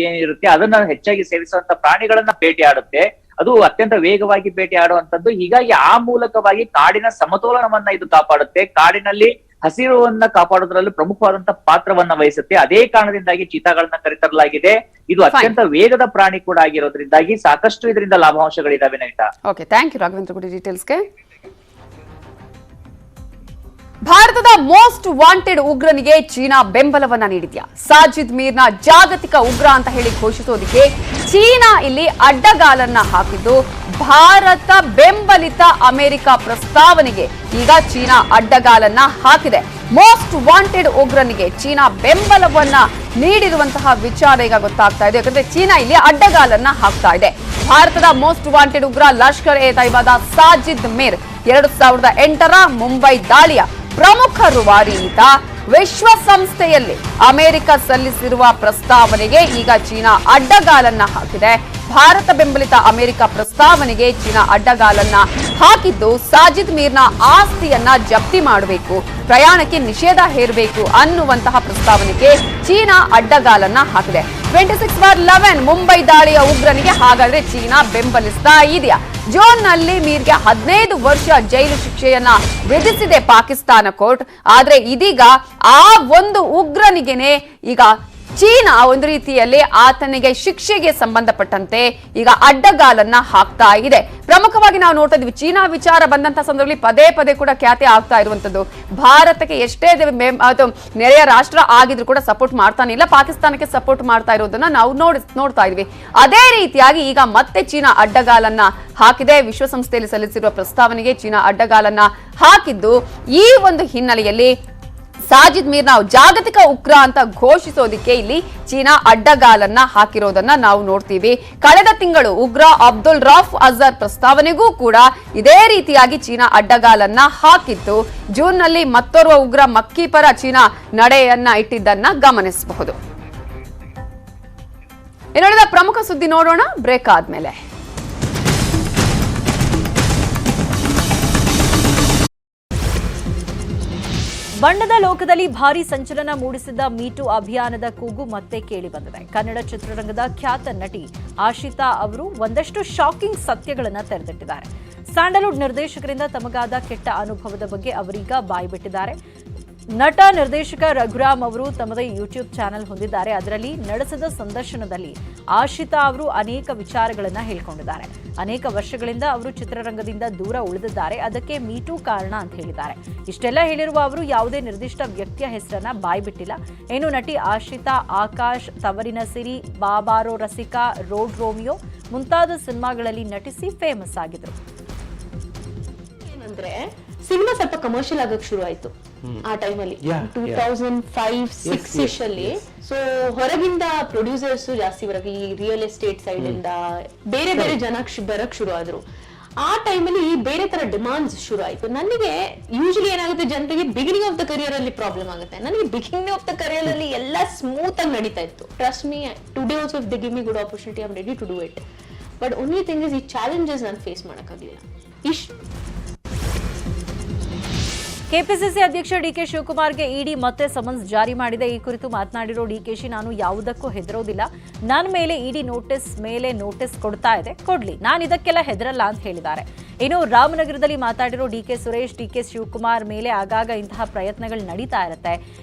ಏನಿರುತ್ತೆ ಅದನ್ನ ಹೆಚ್ಚಾಗಿ ಸೇವಿಸುವಂತ ಪ್ರಾಣಿಗಳನ್ನ ಬೇಟೆ ಆಡುತ್ತೆ. ಅದು ಅತ್ಯಂತ ವೇಗವಾಗಿ ಬೇಟೆ ಆಡುವಂತದ್ದು. ಹೀಗಾಗಿ ಆ ಮೂಲಕವಾಗಿ ಕಾಡಿನ ಸಮತೋಲನವನ್ನ ಇದು ಕಾಪಾಡುತ್ತೆ, ಕಾಡಿನಲ್ಲಿ ಹಸಿರುವನ್ನ ಕಾಪಾಡೋದ್ರಲ್ಲಿ ಪ್ರಮುಖವಾದಂತ ಪಾತ್ರವನ್ನ ವಹಿಸುತ್ತೆ. ಅದೇ ಕಾರಣದಿಂದಾಗಿ ಚೀತಾಗಳನ್ನ ಕರೆತರಲಾಗಿದೆ. ಇದು ಅತ್ಯಂತ ವೇಗದ ಪ್ರಾಣಿ ಕೂಡ ಆಗಿರೋದ್ರಿಂದಾಗಿ ಸಾಕಷ್ಟು ಇದರಿಂದ ಲಾಭಾಂಶಗಳಿದಾವೆ Namitha. Okay, thank you Raghavendra Gudi ಡೀಟೇಲ್ಸ್ಗೆ. ಭಾರತದ ಮೋಸ್ಟ್ ವಾಂಟೆಡ್ ಉಗ್ರನಿಗೆ ಚೀನಾ ಬೆಂಬಲವನ್ನ ನೀಡಿದ್ಯಾ? ಸಾಜಿದ್ ಮೀರ್ನ ಜಾಗತಿಕ ಉಗ್ರ ಅಂತ ಹೇಳಿ ಘೋಷಿಸೋದಕ್ಕೆ ಚೀನಾ ಇಲ್ಲಿ ಅಡ್ಡಗಾಲನ್ನ ಹಾಕಿದ್ದು, ಭಾರತ ಬೆಂಬಲಿತ ಅಮೆರಿಕ ಪ್ರಸ್ತಾವನೆಗೆ ಈಗ ಚೀನಾ ಅಡ್ಡಗಾಲನ್ನ ಹಾಕಿದೆ. ಮೋಸ್ಟ್ ವಾಂಟೆಡ್ ಉಗ್ರನಿಗೆ ಚೀನಾ ಬೆಂಬಲವನ್ನ ನೀಡಿರುವಂತಹ ವಿಚಾರ ಈಗ ಗೊತ್ತಾಗ್ತಾ ಇದೆ. ಯಾಕಂದ್ರೆ ಚೀನಾ ಇಲ್ಲಿ ಅಡ್ಡಗಾಲನ್ನ ಹಾಕ್ತಾ ಇದೆ. ಭಾರತದ ಮೋಸ್ಟ್ ವಾಂಟೆಡ್ ಉಗ್ರ ಲಷ್ಕರ್ ಎ ತೈಬಾದ ಸಾಜಿದ್ ಮೀರ್ 2008ರ ಮುಂಬೈ ದಾಳಿಯ ಪ್ರಮುಖ ರುವಾರಿ ಈತ. ವಿಶ್ವಸಂಸ್ಥೆಯಲ್ಲಿ ಅಮೆರಿಕ ಸಲ್ಲಿಸಿರುವ ಪ್ರಸ್ತಾವನೆಗೆ ಈಗ ಚೀನಾ ಅಡ್ಡಗಾಲನ್ನ ಹಾಕಿದೆ. ಭಾರತ ಬೆಂಬಲಿತ ಅಮೆರಿಕ ಪ್ರಸ್ತಾವನೆಗೆ ಚೀನಾ ಅಡ್ಡಗಾಲನ್ನ ಹಾಕಿದ್ದು, ಸಾಜಿದ್ ಮೀರ್ನ ಆಸ್ತಿಯನ್ನ ಜಪ್ತಿ ಮಾಡಬೇಕು, ಪ್ರಯಾಣಕ್ಕೆ ನಿಷೇಧ ಹೇರಬೇಕು ಅನ್ನುವಂತಹ ಪ್ರಸ್ತಾವನೆಗೆ ಚೀನಾ ಅಡ್ಡಗಾಲನ್ನ ಹಾಕಿದೆ. 26/11 ಮುಂಬೈ ದಾಳಿಯ ಉಗ್ರನಿಗೆ ಹಾಗಾದ್ರೆ ಚೀನಾ ಬೆಂಬಲಿಸ್ತಾ ಇದೆಯಾ? ಜೂನ್ ನಲ್ಲಿ ಮೀರ್ಗೆ 15 ವರ್ಷ ಜೈಲು ಶಿಕ್ಷೆಯನ್ನ ವಿಧಿಸಿದೆ ಪಾಕಿಸ್ತಾನ ಕೋರ್ಟ್. ಆದ್ರೆ ಇದೀಗ ಆ ಒಂದು ಉಗ್ರನಿಗೆನೆ ಈಗ ಚೀನಾ ಒಂದು ರೀತಿಯಲ್ಲಿ ಆತನಿಗೆ ಶಿಕ್ಷೆಗೆ ಸಂಬಂಧಪಟ್ಟಂತೆ ಈಗ ಅಡ್ಡಗಾಲನ್ನ ಹಾಕ್ತಾ ಇದೆ. ಪ್ರಮುಖವಾಗಿ ನಾವು ನೋಡ್ತಾ ಇದ್ವಿ, ಚೀನಾ ವಿಚಾರ ಬಂದಂತ ಸಂದರ್ಭದಲ್ಲಿ ಪದೇ ಪದೇ ಕೂಡ ಖ್ಯಾತಿ ಆಗ್ತಾ ಇರುವಂತದ್ದು, ಭಾರತಕ್ಕೆ ಎಷ್ಟೇ ನೆರೆಯ ರಾಷ್ಟ್ರ ಆಗಿದ್ರು ಕೂಡ ಸಪೋರ್ಟ್ ಮಾಡ್ತಾನೆ ಇಲ್ಲ, ಪಾಕಿಸ್ತಾನಕ್ಕೆ ಸಪೋರ್ಟ್ ಮಾಡ್ತಾ ಇರೋದನ್ನ ನಾವು ನೋಡ್ತಾ ಇದ್ವಿ. ಅದೇ ರೀತಿಯಾಗಿ ಈಗ ಮತ್ತೆ ಚೀನಾ ಅಡ್ಡಗಾಲನ್ನ ಹಾಕಿದೆ. ವಿಶ್ವಸಂಸ್ಥೆಯಲ್ಲಿ ಸಲ್ಲಿಸಿರುವ ಪ್ರಸ್ತಾವನೆಗೆ ಚೀನಾ ಅಡ್ಡಗಾಲನ್ನ ಹಾಕಿದ್ದು, ಈ ಒಂದು ಹಿನ್ನೆಲೆಯಲ್ಲಿ ಸಾಜಿದ್ ಮೀರ್ನ ಜಾಗತಿಕ ಉಗ್ರ ಅಂತ ಘೋಷಿಸೋದಕ್ಕೆ ಇಲ್ಲಿ ಚೀನಾ ಅಡ್ಡಗಾಲನ್ನ ಹಾಕಿರೋದನ್ನ ನಾವು ನೋಡ್ತೀವಿ. ಕಳೆದ ತಿಂಗಳು ಉಗ್ರ ಅಬ್ದುಲ್ ರಫ್ ಅಜರ್ ಪ್ರಸ್ತಾವನೆಗೂ ಕೂಡ ಇದೇ ರೀತಿಯಾಗಿ ಚೀನಾ ಅಡ್ಡಗಾಲನ್ನ ಹಾಕಿತ್ತು. ಜೂನ್ ನಲ್ಲಿ ಮತ್ತೋರ್ವ ಉಗ್ರ ಮಕ್ಕಿ ಪರ ಚೀನಾ ನಡೆಯನ್ನ ಇಟ್ಟಿದ್ದನ್ನ ಗಮನಿಸಬಹುದು. ಇನ್ನುಳಿದ ಪ್ರಮುಖ ಸುದ್ದಿ ನೋಡೋಣ ಬ್ರೇಕ್ ಆದ್ಮೇಲೆ. ಬಣ್ಣದ ಲೋಕದಲ್ಲಿ ಭಾರೀ ಸಂಚಲನ ಮೂಡಿಸಿದ್ದ ಮೀಟು ಅಭಿಯಾನದ ಕೂಗು ಮತ್ತೆ ಕೇಳಿ ಬಂದಿದೆ. ಕನ್ನಡ ಚಿತ್ರರಂಗದ ಖ್ಯಾತ ನಟಿ ಆಶಿತಾ ಅವರು ಒಂದಷ್ಟು ಶಾಕಿಂಗ್ ಸತ್ಯಗಳನ್ನು ತೆರೆದಿಟ್ಟಿದ್ದಾರೆ. ಸ್ಯಾಂಡಲ್ವುಡ್ ನಿರ್ದೇಶಕರಿಂದ ತಮಗಾದ ಕೆಟ್ಟ ಅನುಭವದ ಬಗ್ಗೆ ಅವರೀಗ ಬಾಯ್ಬಿಟ್ಟಿದ್ದಾರೆ. ನಟ ನಿರ್ದೇಶಕ ರಘುರಾಮ್ ಅವರು ತಮ್ಮದೇ ಯೂಟ್ಯೂಬ್ ಚಾನೆಲ್ ಹೊಂದಿದ್ದಾರೆ. ಅದರಲ್ಲಿ ನಡೆಸಿದ ಸಂದರ್ಶನದಲ್ಲಿ ಆಶಿತಾ ಅವರು ಅನೇಕ ವಿಚಾರಗಳನ್ನು ಹೇಳ್ಕೊಂಡಿದ್ದಾರೆ. ಅನೇಕ ವರ್ಷಗಳಿಂದ ಅವರು ಚಿತ್ರರಂಗದಿಂದ ದೂರ ಉಳಿದಿದ್ದಾರೆ, ಅದಕ್ಕೆ ಮೀಟೂ ಕಾರಣ ಅಂತ ಹೇಳಿದ್ದಾರೆ. ಇಷ್ಟೆಲ್ಲ ಹೇಳಿರುವ ಅವರು ಯಾವುದೇ ನಿರ್ದಿಷ್ಟ ವ್ಯಕ್ತಿಯ ಹೆಸರನ್ನ ಬಾಯ್ಬಿಟ್ಟಿಲ್ಲ. ಏನು ನಟಿ ಆಶಿತಾ ಆಕಾಶ್, ತವರಿನ ಸಿರಿ, ಬಾಬಾರೋ ರಸಿಕಾ, ರೋಡ್ ರೋಮಿಯೋ ಮುಂತಾದ ಸಿನಿಮಾಗಳಲ್ಲಿ ನಟಿಸಿ ಫೇಮಸ್ ಆಗಿದ್ರು. ಏನಂದ್ರೆ ಸಿನಿಮಾ ಸ್ವಲ್ಪ ಕಮರ್ಷಿಯಲ್ ಆಗಕ್ ಶುರು ಆಯ್ತು ಆ ಟೈಮಲ್ಲಿ 2005-6 ಅಲ್ಲಿ. ಸೊ ಹೊರಗಿಂದ ಪ್ರೊಡ್ಯೂಸರ್ಸ್ ಜಾಸ್ತಿ ಬರಕ್, ಈ ರಿಯಲ್ ಎಸ್ಟೇಟ್ ಸೈಡ್ ಇಂದ ಬೇರೆ ಬೇರೆ ಜನ ಬರಕ್ ಶುರು ಆದ್ರು. ಆ ಟೈಮಲ್ಲಿ ಬೇರೆ ತರ ಡಿಮಾಂಡ್ಸ್ ಶುರು ಆಯ್ತು. ನನಗೆ ಯೂಶಲಿ ಏನಾಗುತ್ತೆ, ಜನರಿಗೆ ಬಿಗಿನಿಂಗ್ ಆಫ್ ದ ಕರಿಯರ್ ಅಲ್ಲಿ ಪ್ರಾಬ್ಲಮ್ ಆಗುತ್ತೆ. ನನಗೆ ಬಿಗಿನಿಂಗ್ ಆಫ್ ದ ಕರಿಯರ್ ಅಲ್ಲಿ ಎಲ್ಲ ಸ್ಮೂತ್ ಆಗಿ ನಡೀತಾ ಇತ್ತು. Trust me, today also if they give me good opportunity I am ready to do it. But only thing is ಈ ಚಾಲೆಂಜಸ್ ನಾನು ಫೇಸ್ ಮಾಡೋಕ್ಕಾಗಲಿಲ್ಲ. ಕೆಪಿಸಿಸಿ ಅಧ್ಯಕ್ಷ ಡಿಕೆ ಶಿವಕುಮಾರ್ಗೆ ಇಡಿ ಮತ್ತೆ ಸಮನ್ಸ್ ಜಾರಿ ಮಾಡಿದೆ. ಈ ಕುರಿತು ಮಾತನಾಡಿರೋ ಡಿಕೆಶಿ, ನಾನು ಯಾವುದಕ್ಕೂ ಹೆದರೋದಿಲ್ಲ, ನನ್ನ ಮೇಲೆ ಇಡಿ ನೋಟಿಸ್ ಕೊಡ್ತಾ ಇದೆ, ಕೊಡ್ಲಿ, ನಾನು ಇದಕ್ಕೆಲ್ಲ ಹೆದರಲ್ಲ ಅಂತ ಹೇಳಿದ್ದಾರೆ. ಇನ್ನು ರಾಮನಗರದಲ್ಲಿ ಮಾತಾಡಿರೋ ಡಿಕೆ ಸುರೇಶ್, ಡಿಕೆ ಶಿವಕುಮಾರ್ ಮೇಲೆ ಆಗಾಗ ಇಂತಹ ಪ್ರಯತ್ನಗಳು ನಡೀತಾ ಇರುತ್ತೆ,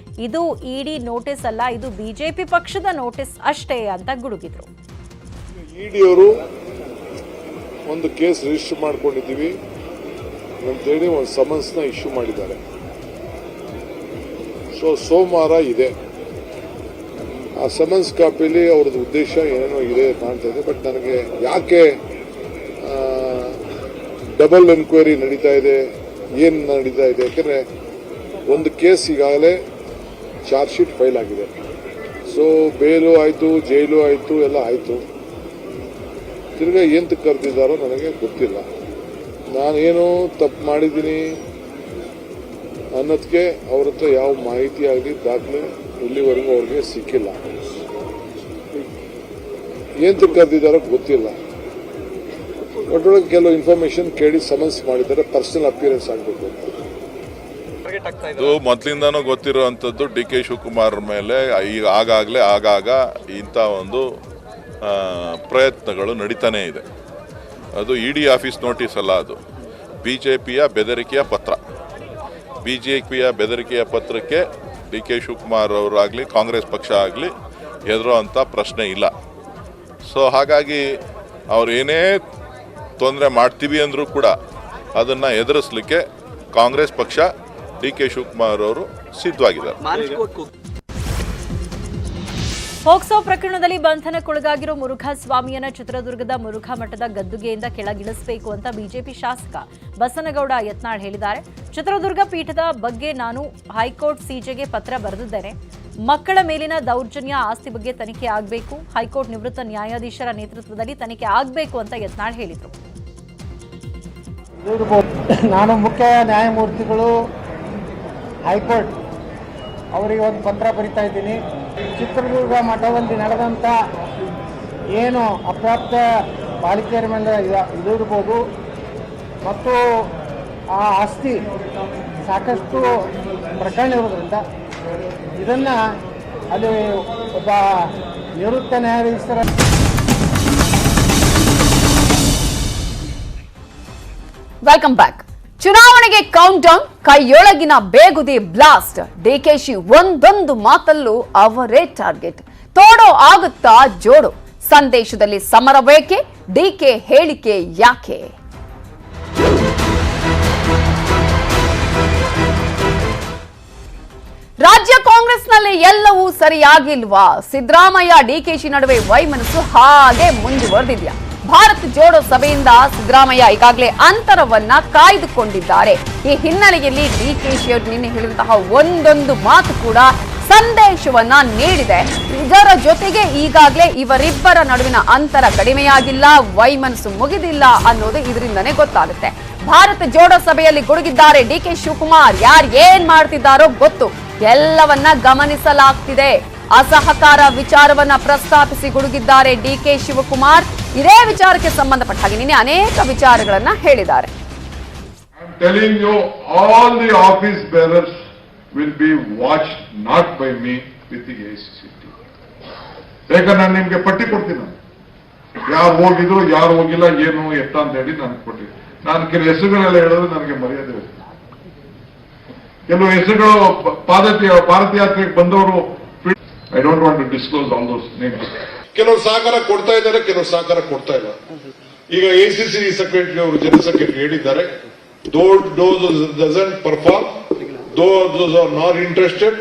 ಇದು ಇಡಿ ನೋಟಿಸ್ ಅಲ್ಲ, ಇದು ಬಿಜೆಪಿ ಪಕ್ಷದ ನೋಟಿಸ್ ಅಷ್ಟೇ ಅಂತ ಗುಡುಗಿದ್ರು. ಇಡಿಯವರು ಒಂದು ಕೇಸ್ ರಿಜಿಸ್ಟರ್ ಮಾಡ್ಕೊಂಡಿದ್ದೀವಿ ಅಂತೇಳಿ ಒಂದು ಸಮನ್ಸ್ನ ಇಶ್ಯೂ ಮಾಡಿದ್ದಾರೆ. ಸೋಮವಾರ ಇದೆ. ಆ ಸಮನ್ಸ್ ಕಾಪಿಲಿ ಅವ್ರದ್ದು ಉದ್ದೇಶ ಏನೇನೋ ಇದೆ ಕಾಣ್ತಾ ಇದೆ. ಬಟ್ ನನಗೆ ಯಾಕೆ ಡಬಲ್ ಎನ್ಕ್ವೈರಿ ನಡೀತಾ ಇದೆ, ಏನು ನಡೀತಾ ಇದೆ, ಯಾಕೆಂದ್ರೆ ಒಂದು ಕೇಸ್ ಈಗಾಗಲೇ ಚಾರ್ಜ್ ಶೀಟ್ ಫೈಲ್ ಆಗಿದೆ. ಬೇಲು ಆಯಿತು, ಜೈಲು ಆಯಿತು, ಎಲ್ಲ ಆಯಿತು. ತಿರ್ಗಾ ಎಂತ ಕರೆದಿದ್ದಾರೋ ನನಗೆ ಗೊತ್ತಿಲ್ಲ. ನಾನೇನು ತಪ್ಪು ಮಾಡಿದ್ದೀನಿ ಅನ್ನೋದಕ್ಕೆ ಅವ್ರ ಹತ್ರ ಯಾವ ಮಾಹಿತಿ ಆಗಲಿ ದಾಖಲೆ ಇಲ್ಲಿವರೆಗೂ ಅವ್ರಿಗೆ ಸಿಕ್ಕಿಲ್ಲ. ಎಂತ ಕರೆದಿದ್ದಾರೋ ಗೊತ್ತಿಲ್ಲ. ಒಟ್ಟೊಳಗೆ ಕೆಲವು ಇನ್ಫಾರ್ಮೇಶನ್ ಕೇಳಿ ಸಮನ್ಸ್ ಮಾಡಿದ್ದಾರೆ, ಪರ್ಸನಲ್ ಅಪಿಯರೆನ್ಸ್ ಆಗಬೇಕು ಅಂತ. ಇದು ಮೊದಲಿಂದಾನು ಗೊತ್ತಿರುವಂತದ್ದು. ಡಿ ಕೆ ಶಿವಕುಮಾರ್ ಮೇಲೆ ಈಗ ಆಗಾಗ ಇಂಥ ಒಂದು ಪ್ರಯತ್ನಗಳು ನಡೀತಾನೆ ಇದೆ. ಅದು ಇಡಿ ಆಫೀಸ್ ನೋಟಿಸ್ ಅಲ್ಲ, ಅದು ಬಿಜೆಪಿಯ ಬೆದರಿಕೆಯ ಪತ್ರ. ಬಿಜೆಪಿಯ ಬೆದರಿಕೆಯ ಪತ್ರಕ್ಕೆ ಡಿ ಕೆ ಶಿವಕುಮಾರ್ ಅವರಾಗಲಿ ಕಾಂಗ್ರೆಸ್ ಪಕ್ಷ ಆಗಲಿ ಹೆದರುವಂಥ ಪ್ರಶ್ನೆ ಇಲ್ಲ. ಹಾಗಾಗಿ ಅವ್ರು ಏನೇ ತೊಂದರೆ ಮಾಡ್ತೀವಿ ಅಂದರೂ ಕೂಡ ಅದನ್ನು ಎದುರಿಸಲಿಕ್ಕೆ ಕಾಂಗ್ರೆಸ್ ಪಕ್ಷ, ಡಿ ಕೆ ಶಿವಕುಮಾರ್ ಅವರು ಸಿದ್ಧವಾಗಿದ್ದಾರೆ. ಪೋಕ್ಸೋ ಪ್ರಕರಣದಲ್ಲಿ ಬಂಧನಕ್ಕೊಳಗಾಗಿರೋ ಮುರುಘಾಸ್ವಾಮಿಯನ್ನ ಚಿತ್ರದುರ್ಗದ ಮುರುಘಾ ಮಠದ ಗದ್ದುಗೆಯಿಂದ ಕೆಳಗಿಳಿಸಬೇಕು ಅಂತ ಬಿಜೆಪಿ ಶಾಸಕ ಬಸನಗೌಡ ಯತ್ನಾಳ್ ಹೇಳಿದ್ದಾರೆ. ಚಿತ್ರದುರ್ಗ ಪೀಠದ ಬಗ್ಗೆ ನಾನು ಹೈಕೋರ್ಟ್ ಸಿಜೆಗೆ ಪತ್ರ ಬರೆದಿದ್ದೇನೆ. ಮಕ್ಕಳ ಮೇಲಿನ ದೌರ್ಜನ್ಯ, ಆಸ್ತಿ ಬಗ್ಗೆ ತನಿಖೆ ಆಗಬೇಕು. ಹೈಕೋರ್ಟ್ ನಿವೃತ್ತ ನ್ಯಾಯಾಧೀಶರ ನೇತೃತ್ವದಲ್ಲಿ ತನಿಖೆ ಆಗಬೇಕು ಅಂತ ಯತ್ನಾಳ್ ಹೇಳಿದರು. ನಾನು ಮುಖ್ಯ ನ್ಯಾಯಮೂರ್ತಿಗಳು ಹೈಕೋರ್ಟ್ ಅವರಿಗೆ ಒಂದು ಪತ್ರ ಬರಿತಾ ಇದ್ದೀನಿ. ಚಿತ್ರದುರ್ಗ ಮಠದಲ್ಲಿ ನಡೆದಂಥ ಏನು ಅಪ್ರಾಪ್ತ ಬಾಲಿಕೆಯರ ಮೇಲೆ ಇದಿರ್ಬೋದು ಮತ್ತು ಆ ಆಸ್ತಿ ಸಾಕಷ್ಟು ಪ್ರಕರಣ ಇರೋದ್ರಿಂದ ಇದನ್ನು ಅಲ್ಲಿ ಒಬ್ಬ ನಿವೃತ್ತ ನ್ಯಾಯಾಧೀಶರ ವೆಲ್ಕಮ್ ಬ್ಯಾಕ್. ಚುನಾವಣೆಗೆ ಕೌಂಟ್ ಡೌನ್, ಕೈಯೊಳಗಿನ ಬೇಗುದಿ ಬ್ಲಾಸ್ಟ್. ಡಿಕೆಶಿ ಒಂದೊಂದು ಮಾತಲ್ಲೂ ಅವರೇ ಟಾರ್ಗೆಟ್. ತೋಡೋ ಆಗುತ್ತಾ ಜೋಡು. ಸಂದೇಶದಲ್ಲಿ ಸಮರ ಬೇಕೆ, ಡಿಕೆ ಹೇಳಿಕೆ ಯಾಕೆ? ರಾಜ್ಯ ಕಾಂಗ್ರೆಸ್ನಲ್ಲಿ ಎಲ್ಲವೂ ಸರಿಯಾಗಿಲ್ವಾ? ಸಿದ್ದರಾಮಯ್ಯ ಡಿಕೆಶಿ ನಡುವೆ ವೈಮನಸ್ಸು ಹಾಗೆ ಮುಂದುವರೆದಿದೆಯಾ? ಭಾರತ್ ಜೋಡೋ ಸಭೆಯಿಂದ ಸಿದ್ದರಾಮಯ್ಯ ಈಗಾಗಲೇ ಅಂತರವನ್ನ ಕಾಯ್ದುಕೊಂಡಿದ್ದಾರೆ. ಈ ಹಿನ್ನೆಲೆಯಲ್ಲಿ ಡಿಕೆಶಿ ಅವರು ನಿನ್ನೆ ಹೇಳಿದಂತಹ ಒಂದೊಂದು ಮಾತು ಕೂಡ ಸಂದೇಶವನ್ನ ನೀಡಿದೆ. ಇದರ ಜೊತೆಗೆ ಈಗಾಗಲೇ ಇವರಿಬ್ಬರ ನಡುವಿನ ಅಂತರ ಕಡಿಮೆಯಾಗಿಲ್ಲ, ವೈಮನಸ್ಸು ಮುಗಿದಿಲ್ಲ ಅನ್ನೋದು ಇದರಿಂದನೇ ಗೊತ್ತಾಗುತ್ತೆ. ಭಾರತ್ ಜೋಡೋ ಸಭೆಯಲ್ಲಿ ಗುಡುಗಿದ್ದಾರೆ ಡಿಕೆ ಶಿವಕುಮಾರ್. ಯಾರು ಏನ್ ಮಾಡ್ತಿದ್ದಾರೋ ಗೊತ್ತು, ಎಲ್ಲವನ್ನ ಗಮನಿಸಲಾಗ್ತಿದೆ. ಅಸಹಕಾರ ವಿಚಾರವನ್ನ ಪ್ರಸ್ತಾಪಿಸಿ ಗುಡುಗಿದ್ದಾರೆ ಡಿಕೆ ಶಿವಕುಮಾರ್. ಇದೇ ವಿಚಾರಕ್ಕೆ ಸಂಬಂಧಪಟ್ಟ ಹಾಗೆ ನಿನ್ನೆ ಅನೇಕ ವಿಚಾರಗಳನ್ನ ಹೇಳಿದ್ದಾರೆ. Telling you, all the office bearers will be watched not by me with the ACCT. ಯಾಕಂದ್ರೆ ನಾನು ನಿಮ್ಗೆ ಪಟ್ಟಿ ಕೊಡ್ತೀನಿ, ಯಾರು ಹೋಗಿದ್ರು ಯಾರು ಹೋಗಿಲ್ಲ ಏನು ಎತ್ತ ಅಂತ ಹೇಳಿ ನಾನು ಕೊಟ್ಟಿದ್ದೀನಿ. ನಾನು ಕೆಲವು ಹೆಸರುಗಳೆಲ್ಲ ಹೇಳಿದ್ರೆ ನನಗೆ ಮರ್ಯಾದೆ ಇರುತ್ತೆ. ಕೆಲವು ಹೆಸರುಗಳು ಪಾದಯಾತ್ರೆಗೆ ಬಂದವರು, I don't want to disclose all those names. ಕೆಲವರು ಸಹಕಾರ ಕೊಡ್ತಾ ಇದ್ದಾರೆ, ಕೆಲವರು ಸಹಕಾರ ಕೊಡ್ತಾ ಇಲ್ಲ. ಈಗ ಎಸಿಸಿ ಸೆಕ್ರೆಟರಿ ಅವರು, ಜನರಲ್ ಸೆಕ್ರೆಟರಿ ಹೇಳಿದ್ದಾರೆ, those who doesn't perform, those who are not interested,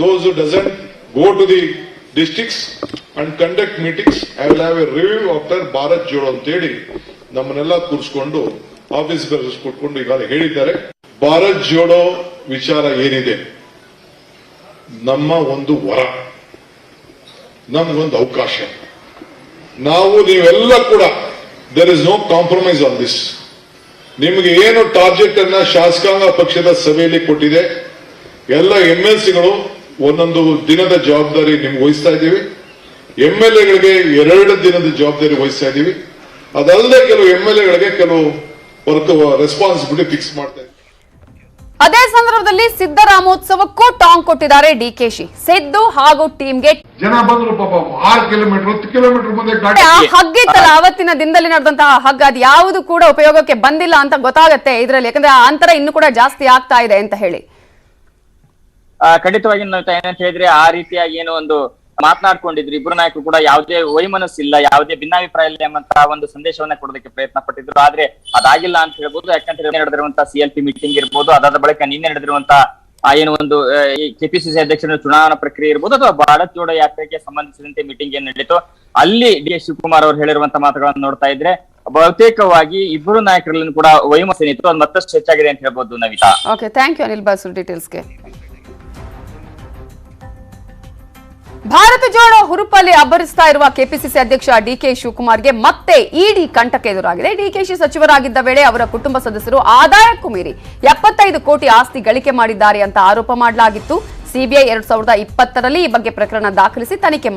those who doesn't go to the districts and conduct meetings, I will have a review after Bharat Jodo ಅಂತ ಹೇಳಿ ನಮ್ಮನ್ನೆಲ್ಲ ಕೂರಿಸ್ಕೊಂಡು office bearers ಕೊಟ್ಕೊಂಡು ಈಗಾಗಲೇ ಹೇಳಿದ್ದಾರೆ. ಭಾರತ್ ಜೋಡೋ ವಿಚಾರ ಏನಿದೆ, ನಮ್ಮ ಒಂದು ವರ, ನಮಗೊಂದು ಅವಕಾಶ. ನಾವು ನೀವೆಲ್ಲ ಕೂಡ there is no compromise on this. ನಿಮಗೆ ಏನು ಟಾರ್ಗೆಟ್ ಅನ್ನ ಶಾಸಕಾಂಗ ಪಕ್ಷದ ಸಭೆಯಲ್ಲಿ ಕೊಟ್ಟಿದೆ, ಎಲ್ಲ MLCಗಳು ಒಂದೊಂದು ದಿನದ ಜವಾಬ್ದಾರಿ ನಿಮ್ಗೆ ವಹಿಸ್ತಾ ಇದ್ದೀವಿ. MLAಗಳಿಗೆ 2 ದಿನದ ಜವಾಬ್ದಾರಿ ವಹಿಸ್ತಾ ಇದ್ದೀವಿ. ಅದಲ್ಲದೆ ಕೆಲವು MLAಗಳಿಗೆ ಕೆಲವು ರೆಸ್ಪಾನ್ಸಿಬಿಲಿಟಿ ಫಿಕ್ಸ್ ಮಾಡ್ತಾ ಇದ್ದೀವಿ. ಅದೇ ಸಂದರ್ಭದಲ್ಲಿ ಸಿದ್ದರಾಮೋತ್ಸವಕ್ಕೂ ಟಾಂಗ್ ಕೊಟ್ಟಿದ್ದಾರೆ ಡಿಕೆಶಿ. ಸಿದ್ದು ಹಾಗೂ ಟೀಮ್ಗೆ ಜನ ಬಂದ್ರು ಪಾಪ 6 ಕಿಲೋಮೀಟರ್ 10 ಕಿಲೋಮೀಟರ್ ಮುಂದೆ ಆ ಹಗ್ಗಿತ್ತಲ್ಲ ಅವತ್ತಿನ ದಿನದಲ್ಲಿ ನಡೆದಂತಹ ಹಗ್ಗ, ಅದು ಯಾವುದು ಕೂಡ ಉಪಯೋಗಕ್ಕೆ ಬಂದಿಲ್ಲ ಅಂತ ಗೊತ್ತಾಗತ್ತೆ ಇದರಲ್ಲಿ. ಯಾಕಂದ್ರೆ ಆ ಅಂತರ ಇನ್ನು ಕೂಡ ಜಾಸ್ತಿ ಆಗ್ತಾ ಇದೆ ಅಂತ ಹೇಳಿ. ಖಂಡಿತವಾಗಿ ಏನಂತ ಹೇಳಿದ್ರೆ ಆ ರೀತಿಯಾಗಿ ಏನೋ ಒಂದು ಮಾತನಾಡ್ಕೊಂಡಿದ್ರು ಇಬ್ರು ನಾಯಕರು ಕೂಡ. ಯಾವುದೇ ವೈಮನಸ್ಸಿಲ್ಲ, ಯಾವುದೇ ಭಿನ್ನಾಭಿಪ್ರಾಯ ಇಲ್ಲ ಎಂಬಂತ ಒಂದು ಸಂದೇಶವನ್ನ ಕೊಡೋದಕ್ಕೆ ಪ್ರಯತ್ನ ಪಟ್ಟಿದ್ರು. ಆದ್ರೆ ಅದಾಗಿಲ್ಲ ಅಂತ ಹೇಳ್ಬೋದು. ಯಾಕಂದ್ರೆ ನಡೆದಿರುವಂತಹ CLP ಮೀಟಿಂಗ್ ಇರ್ಬೋದು, ಅದಾದ ಬಳಿಕ ನಿನ್ನೆ ನಡೆದಿರುವಂತಹ ಏನು ಒಂದು KPCC ಅಧ್ಯಕ್ಷರ ಚುನಾವಣಾ ಪ್ರಕ್ರಿಯೆ ಇರ್ಬೋದು, ಅಥವಾ ಭಾರತ್ ಜೋಡೋ ಯಾತ್ರೆಗೆ ಸಂಬಂಧಿಸಿದಂತೆ ಮೀಟಿಂಗ್ ಏನ್ ನಡೀತು, ಅಲ್ಲಿ DK ಶಿವಕುಮಾರ್ ಅವರು ಹೇಳಿರುವಂತಹ ಮಾತುಗಳನ್ನು ನೋಡ್ತಾ ಇದ್ರೆ ಬಹುತೇಕವಾಗಿ ಇಬ್ಬರು ನಾಯಕರಲ್ಲೂ ಕೂಡ ವೈಮನಸ್ಸು ಏನಿತ್ತು ಅದು ಮತ್ತಷ್ಟು ಹೆಚ್ಚಾಗಿದೆ ಅಂತ ಹೇಳ್ಬೋದು. Navitha, okay, thank you Anil Basu ಡೀಟೇಲ್ಸ್ಗೆ. ಭಾರತ ಜೋಡೋ ಹುರುಪಲ್ಲಿ ಅಬ್ಬರಿಸ್ತಾ ಇರುವ KPCC ಅಧ್ಯಕ್ಷ DK ಶಿವಕುಮಾರ್ಗೆ ಮತ್ತೆ ಇಡಿ ಕಂಟಕ ಎದುರಾಗಿದೆ. DKಶಿ ಸಚಿವರಾಗಿದ್ದ ವೇಳೆ ಅವರ ಕುಟುಂಬ ಸದಸ್ಯರು ಆದಾಯಕ್ಕೂ ಮೀರಿ 75 ಕೋಟಿ ಆಸ್ತಿ ಗಳಿಕೆ ಮಾಡಿದ್ದಾರೆ ಅಂತ ಆರೋಪ ಮಾಡಲಾಗಿತ್ತು. ಸಿಬಿಐ 2020ರಲ್ಲಿ ಈ ಬಗ್ಗೆ ಪ್ರಕರಣ ದಾಖಲಿಸಿ ತನಿಖೆ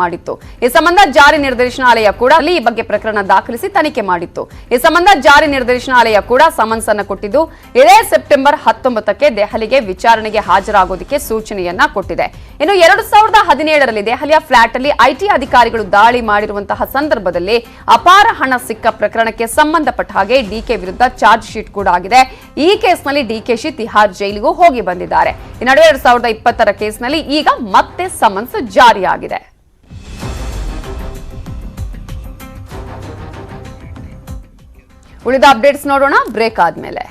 ಮಾಡಿತ್ತು. ಈ ಸಂಬಂಧ ಜಾರಿ ನಿರ್ದೇಶನಾಲಯ ಕೂಡ ಸಮನ್ಸ್ ಅನ್ನು ಕೊಟ್ಟಿದ್ದು, ಇದೇ ಸೆಪ್ಟೆಂಬರ್ 19ಕ್ಕೆ ದೆಹಲಿಗೆ ವಿಚಾರಣೆಗೆ ಹಾಜರಾಗೋದಕ್ಕೆ ಸೂಚನೆಯನ್ನ ಕೊಟ್ಟಿದೆ. ಇನ್ನು 2017ರಲ್ಲಿ ದೆಹಲಿಯ ಫ್ಲಾಟ್ ಅಲ್ಲಿ IT ಅಧಿಕಾರಿಗಳು ದಾಳಿ ಮಾಡಿರುವಂತಹ ಸಂದರ್ಭದಲ್ಲಿ ಅಪಾರ ಹಣ ಸಿಕ್ಕ ಪ್ರಕರಣಕ್ಕೆ ಸಂಬಂಧಪಟ್ಟ ಹಾಗೆ DK ವಿರುದ್ಧ ಚಾರ್ಜ್ ಶೀಟ್ ಕೂಡ ಆಗಿದೆ. ಈ ಕೇಸ್ನಲ್ಲಿ DKಶಿ ತಿಹಾರ್ ಜೈಲಿಗೂ ಹೋಗಿ ಬಂದಿದ್ದಾರೆ. ಈ ನಡುವೆ 2020ರ ಕೇಸ್ನಲ್ಲಿ ಈಗ ಮತ್ತೆ ಸಮನ್ಸ್ ಜಾರಿಯಾಗಿದೆ. ಉಳಿದ ಅಪ್ಡೇಟ್ಸ್ ನೋಡೋಣ ಬ್ರೇಕ್ ಆದ್ಮೇಲೆ.